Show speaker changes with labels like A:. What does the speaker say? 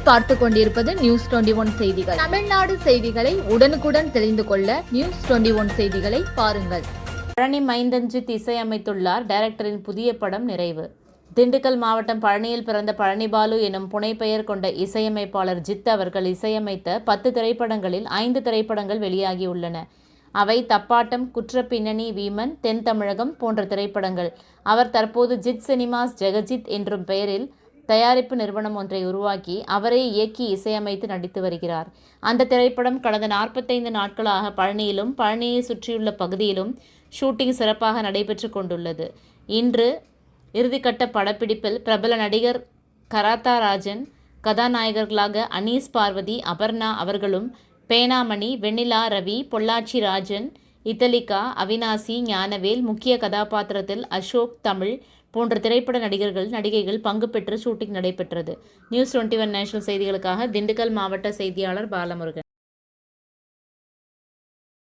A: நீங்கள் பார்த்து கொண்டிருப்பது நியூஸ் 21 செய்திகள். தமிழ்நாடு செய்திகளை உடனுக்குடன் தெரிந்து கொள்ள நியூஸ் 21 செய்திகளை பாருங்கள்.
B: பழனி மைந்தன்ஜித் இசையமைத்துள்ளார். டைரக்டரின் புதிய படம் நிறைவு. திண்டுக்கல் மாவட்டம் பழனியில் பிறந்த பழனிபாலு எனும் புனைப்பெயர் கொண்ட இசையமைப்பாளர் ஜித் அவர்கள் இசையமைத்த 10 திரைப்படங்களில் 5 திரைப்படங்கள் வெளியாகியுள்ளன. அவை தப்பாட்டம், குற்ற பின்னணி, வீமன், தென் தமிழகம் போன்ற திரைப்படங்கள். அவர் தற்போது ஜித் சினிமாஸ் ஜெகஜித் என்றும் பெயரில் தயாரிப்பு நிறுவனம் ஒன்றை உருவாக்கி அவரே இயக்கி இசையமைத்து நடித்து வருகிறார். அந்த திரைப்படம் கடந்த 45 நாட்களாக பழனியிலும் பழனியை சுற்றியுள்ள பகுதியிலும் ஷூட்டிங் சிறப்பாக நடைபெற்று கொண்டுள்ளது. இன்று இறுதிக்கட்ட படப்பிடிப்பில் பிரபல நடிகர் கராத்தா ராஜன், கதாநாயகர்களாக அனீஸ் பார்வதி, அபர்ணா அவர்களும், பேனாமணி, வெண்ணிலா, ரவி, பொள்ளாச்சி ராஜன், இத்தலிகா, அவினாசி, ஞானவேல், முக்கிய கதாபாத்திரத்தில் அசோக், தமிழ் போன்ற திரைப்பட நடிகர்கள் நடிகைகள் பங்கு பெற்று ஷூட்டிங் நடைபெற்றது. நியூஸ் 21 நேஷனல் செய்திகளுக்காக திண்டுக்கல் மாவட்ட செய்தியாளர் பாலமுருகன்.